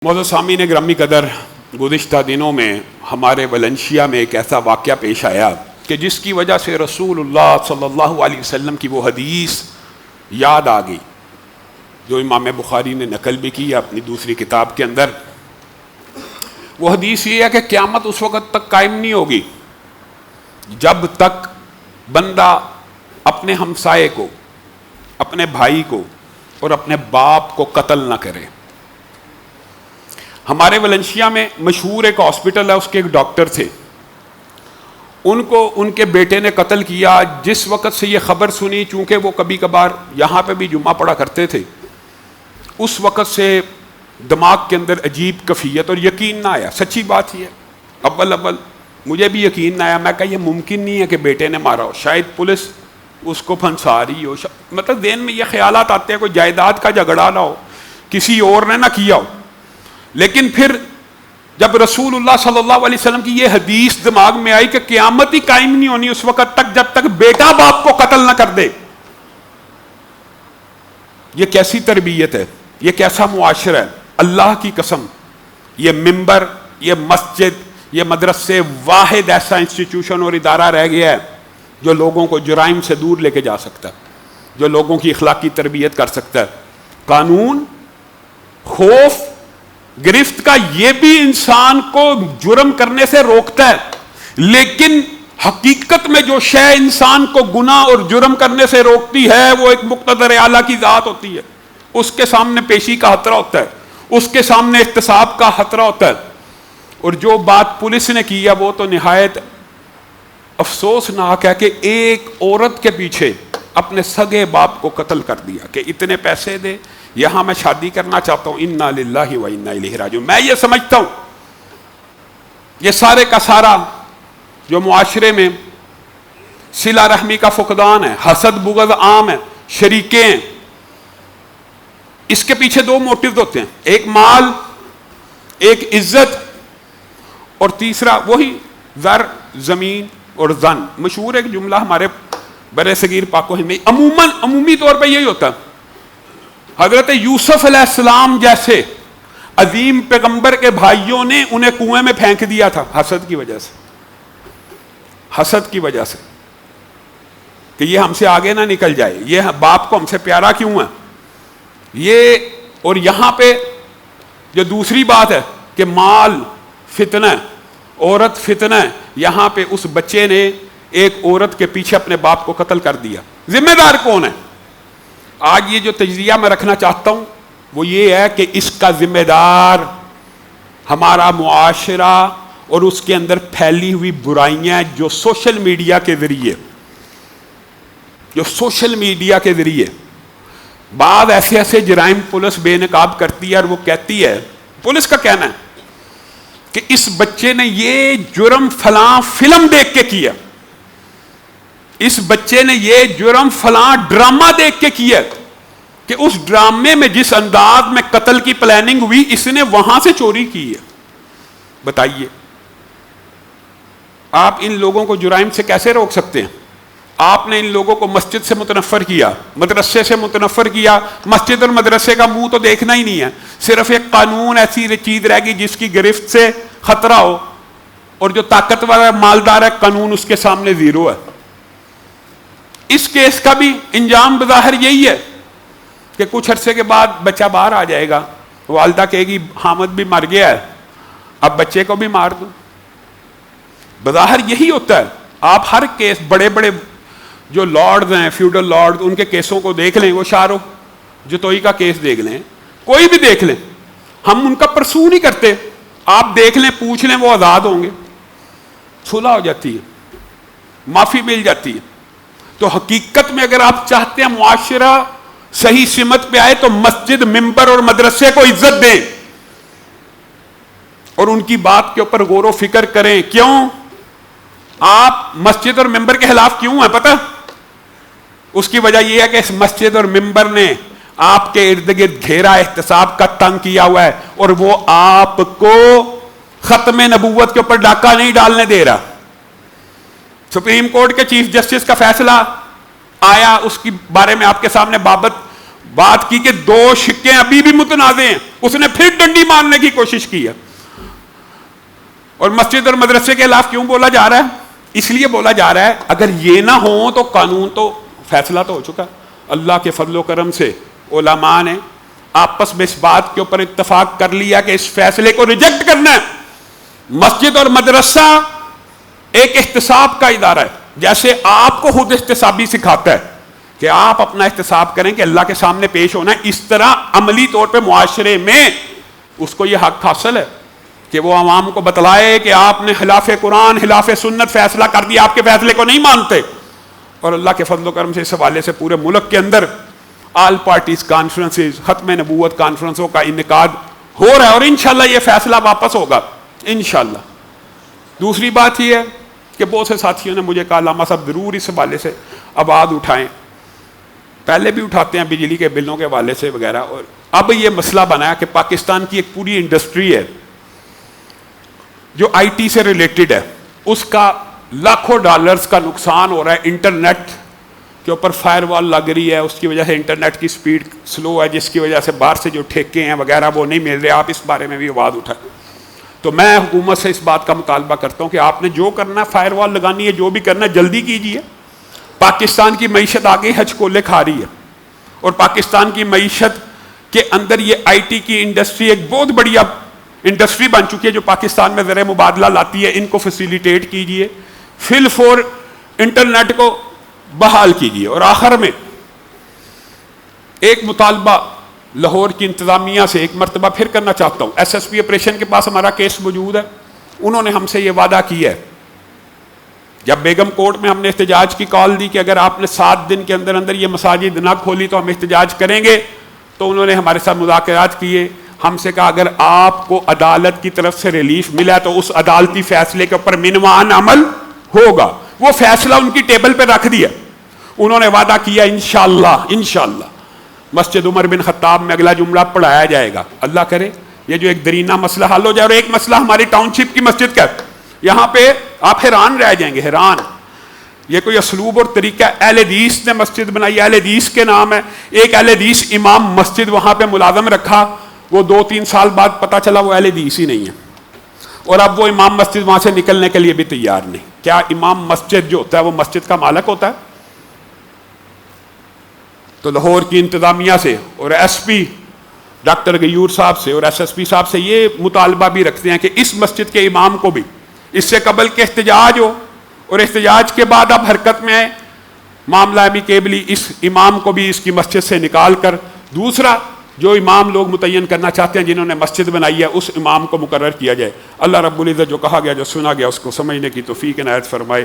معزز سامعین گرامی قدر، گزشتہ دنوں میں ہمارے ویلنسیا میں ایک ایسا واقعہ پیش آیا کہ جس کی وجہ سے رسول اللہ صلی اللہ علیہ وسلم کی وہ حدیث یاد آ گئی جو امام بخاری نے نقل بھی کی اپنی دوسری کتاب کے اندر۔ وہ حدیث یہ ہے کہ قیامت اس وقت تک قائم نہیں ہوگی جب تک بندہ اپنے ہمسائے کو، اپنے بھائی کو اور اپنے باپ کو قتل نہ کرے۔ ہمارے ویلنسیا میں مشہور ایک ہاسپٹل ہے، اس کے ایک ڈاکٹر تھے، ان کو ان کے بیٹے نے قتل کیا۔ جس وقت سے یہ خبر سنی، چونکہ وہ کبھی کبھار یہاں پہ بھی جمعہ پڑھا کرتے تھے، اس وقت سے دماغ کے اندر عجیب کیفیت اور یقین نہ آیا۔ سچی بات یہ ہے، اول مجھے بھی یقین نہ آیا۔ میں کہا یہ ممکن نہیں ہے کہ بیٹے نے مارا ہو، شاید پولیس اس کو پھنسا رہی ہو، مطلب ذہن میں یہ خیالات آتے ہیں کوئی جائیداد کا جھگڑا نہ ہو، کسی اور نے نہ کیا ہو۔ لیکن پھر جب رسول اللہ صلی اللہ علیہ وسلم کی یہ حدیث دماغ میں آئی کہ قیامت ہی قائم نہیں ہونی اس وقت تک جب تک بیٹا باپ کو قتل نہ کر دے۔ یہ کیسی تربیت ہے، یہ کیسا معاشرہ ہے؟ اللہ کی قسم، یہ ممبر، یہ مسجد، یہ مدرسے واحد ایسا انسٹیٹیوشن اور ادارہ رہ گیا ہے جو لوگوں کو جرائم سے دور لے کے جا سکتا ہے، جو لوگوں کی اخلاقی تربیت کر سکتا ہے۔ قانون، خوف، گرفت کا یہ بھی انسان کو جرم کرنے سے روکتا ہے، لیکن حقیقت میں جو شے انسان کو گناہ اور جرم کرنے سے روکتی ہے وہ ایک مقتدر اعلیٰ کی ذات ہوتی ہے۔ اس کے سامنے پیشی کا خطرہ ہوتا ہے، اس کے سامنے احتساب کا خطرہ ہوتا ہے۔ اور جو بات پولیس نے کی ہے وہ تو نہایت افسوسناک ہے کہ ایک عورت کے پیچھے اپنے سگے باپ کو قتل کر دیا کہ اتنے پیسے دے، یہاں میں شادی کرنا چاہتا ہوں۔ انا للہ و انا الیہ راجعون۔ میں یہ سمجھتا ہوں یہ سارے کا سارا جو معاشرے میں صلہ رحمی کا فقدان ہے، حسد بغض عام ہے، شریکیں ہیں، اس کے پیچھے دو موٹیو ہوتے ہیں، ایک مال، ایک عزت، اور تیسرا وہی زر، زمین اور زن۔ مشہور ایک جملہ ہمارے برے صغیر پاک و ہند میں عمومی طور پہ یہی ہوتا ہے۔ حضرت یوسف علیہ السلام جیسے عظیم پیغمبر کے بھائیوں نے انہیں کنویں میں پھینک دیا تھا حسد کی وجہ سے، حسد کی وجہ سے کہ یہ ہم سے آگے نہ نکل جائے، یہ باپ کو ہم سے پیارا کیوں ہے یہ۔ اور یہاں پہ جو دوسری بات ہے کہ مال فتنہ، عورت فتنہ، یہاں پہ اس بچے نے ایک عورت کے پیچھے اپنے باپ کو قتل کر دیا۔ ذمہ دار کون ہے؟ آج یہ جو تجزیہ میں رکھنا چاہتا ہوں وہ یہ ہے کہ اس کا ذمہ دار ہمارا معاشرہ اور اس کے اندر پھیلی ہوئی برائیاں جو سوشل میڈیا کے ذریعے بعض ایسے جرائم پولیس بے نقاب کرتی ہے، اور وہ کہتی ہے، پولیس کا کہنا ہے کہ اس بچے نے یہ جرم فلاں فلم دیکھ کے کیا، اس بچے نے یہ جرم فلاں ڈرامہ دیکھ کے کیا، کہ اس ڈرامے میں جس انداز میں قتل کی پلاننگ ہوئی اس نے وہاں سے چوری کی ہے۔ بتائیے آپ ان لوگوں کو جرائم سے کیسے روک سکتے ہیں؟ آپ نے ان لوگوں کو مسجد سے متنفر کیا، مدرسے سے متنفر کیا۔ مسجد اور مدرسے کا منہ تو دیکھنا ہی نہیں ہے، صرف ایک قانون ایسی چیز رہ گی جس کی گرفت سے خطرہ ہو، اور جو طاقتور ہے، مالدار ہے، قانون اس کے سامنے زیرو ہے۔ اس کیس کا بھی انجام بظاہر یہی ہے کہ کچھ عرصے کے بعد بچہ باہر آ جائے گا، والدہ کہے گی حامد بھی مر گیا ہے، اب بچے کو بھی مار دو۔ بظاہر یہی ہوتا ہے۔ آپ ہر کیس، بڑے بڑے جو لارڈز ہیں، فیوڈل لارڈز، ان کے کیسوں کو دیکھ لیں، وہ شاہ رخ جتوئی کا کیس دیکھ لیں، کوئی بھی دیکھ لیں، ہم ان کا پرسو نہیں کرتے۔ آپ دیکھ لیں، پوچھ لیں، وہ آزاد ہوں گے، صلح ہو جاتی ہے، معافی مل جاتی ہے۔ تو حقیقت میں اگر آپ چاہتے ہیں معاشرہ صحیح سمت پہ آئے تو مسجد، ممبر اور مدرسے کو عزت دیں اور ان کی بات کے اوپر غور و فکر کریں۔ کیوں آپ مسجد اور ممبر کے خلاف کیوں ہیں پتہ؟ اس کی وجہ یہ ہے کہ اس مسجد اور ممبر نے آپ کے ارد گرد گھیرا احتساب کا تنگ کیا ہوا ہے، اور وہ آپ کو ختم نبوت کے اوپر ڈاکہ نہیں ڈالنے دے رہا۔ سپریم کورٹ کے چیف جسٹس کا فیصلہ آیا، اس کے بارے میں آپ کے سامنے بات کی کہ دو شکیں ابھی بھی متنازع ہیں، اس نے پھر ڈنڈی مارنے کی کوشش کی ہے. اور مسجد اور مدرسے کے خلاف کیوں بولا جا رہا ہے؟ اس لیے بولا جا رہا ہے اگر یہ نہ ہو تو قانون تو فیصلہ تو ہو چکا. اللہ کے فضل و کرم سے علماء نے آپس میں اس بات کے اوپر اتفاق کر لیا کہ اس فیصلے کو ریجیکٹ کرنا ہے. مسجد اور مدرسہ ایک احتساب کا ادارہ ہے، جیسے آپ کو خود احتسابی سکھاتا ہے کہ آپ اپنا احتساب کریں کہ اللہ کے سامنے پیش ہونا ہے، اس طرح عملی طور پہ معاشرے میں اس کو یہ حق حاصل ہے کہ وہ عوام کو بتلائے کہ آپ نے خلاف قرآن خلاف سنت فیصلہ کر دیا، آپ کے فیصلے کو نہیں مانتے. اور اللہ کے فضل و کرم سے اس حوالے سے پورے ملک کے اندر آل پارٹیز کانفرنسز، ختم نبوت کانفرنسوں کا انعقاد ہو رہا ہے، اور انشاءاللہ یہ فیصلہ واپس ہوگا انشاءاللہ. دوسری بات یہ ہے کہ بہت سے ساتھیوں نے مجھے کہا علامہ صاحب ضرور اس حوالے سے آواز اٹھائیں، پہلے بھی اٹھاتے ہیں بجلی کے بلوں کے حوالے سے وغیرہ، اور اب یہ مسئلہ بنا ہے کہ پاکستان کی ایک پوری انڈسٹری ہے جو آئی ٹی سے ریلیٹڈ ہے، اس کا لاکھوں ڈالرز کا نقصان ہو رہا ہے. انٹرنیٹ کے اوپر فائر وال لگ رہی ہے، اس کی وجہ سے انٹرنیٹ کی سپیڈ سلو ہے، جس کی وجہ سے باہر سے جو ٹھیکے ہیں وغیرہ وہ نہیں مل رہے. آپ اس بارے میں بھی آواز اٹھائیں. تو میں حکومت سے اس بات کا مطالبہ کرتا ہوں کہ آپ نے جو کرنا ہے، فائر وال لگانی ہے، جو بھی کرنا ہے جلدی کیجیے. پاکستان کی معیشت آگے حج کولے کھا رہی ہے، اور پاکستان کی معیشت کے اندر یہ آئی ٹی کی انڈسٹری ایک بہت بڑی اب انڈسٹری بن چکی ہے جو پاکستان میں زر مبادلہ لاتی ہے. ان کو فیسیلیٹیٹ کیجیے، فل فور انٹرنیٹ کو بحال کیجیے. اور آخر میں ایک مطالبہ لاہور کی انتظامیہ سے ایک مرتبہ پھر کرنا چاہتا ہوں. ایس ایس پی آپریشن کے پاس ہمارا کیس موجود ہے. انہوں نے ہم سے یہ وعدہ کیا ہے، جب بیگم کورٹ میں ہم نے احتجاج کی کال دی کہ اگر آپ نے 7 دن کے اندر اندر یہ مساجد نہ کھولی تو ہم احتجاج کریں گے، تو انہوں نے ہمارے ساتھ مذاکرات کیے. ہم سے کہا اگر آپ کو عدالت کی طرف سے ریلیف ملا تو اس عدالتی فیصلے کے اوپر منوان عمل ہوگا. وہ فیصلہ ان کی ٹیبل پہ رکھ دیا. انہوں نے وعدہ کیا انشاءاللہ مسجد عمر بن خطاب میں اگلا جمعہ پڑھایا جائے گا. اللہ کرے یہ جو ایک درینہ مسئلہ حل ہو جائے. اور ایک مسئلہ ہماری ٹاؤن شپ کی مسجد کا، یہاں پہ آپ حیران رہ جائیں گے، حیران. یہ کوئی اسلوب اور طریقہ، اہل حدیث نے مسجد بنائی، اہل حدیث کے نام ہے. ایک اہل حدیث امام مسجد وہاں پہ ملازم رکھا، وہ 2-3 سال بعد پتہ چلا وہ اہل حدیث ہی نہیں ہے، اور اب وہ امام مسجد وہاں سے نکلنے کے لیے بھی تیار نہیں. کیا امام مسجد جو ہوتا ہے وہ مسجد کا مالک ہوتا ہے؟ تو لاہور کی انتظامیہ سے اور ایس پی ڈاکٹر غیور صاحب سے اور ایس ایس پی صاحب سے یہ مطالبہ بھی رکھتے ہیں کہ اس مسجد کے امام کو بھی اس سے قبل کے احتجاج ہو، اور احتجاج کے بعد اب حرکت میں آئے، معاملہ ابھی کیبلی اس امام کو بھی اس کی مسجد سے نکال کر دوسرا جو امام لوگ متعین کرنا چاہتے ہیں جنہوں نے مسجد بنائی ہے اس امام کو مقرر کیا جائے. اللہ رب العزت جو کہا گیا جو سنا گیا اس کو سمجھنے کی توفیق عنایت فرمائے.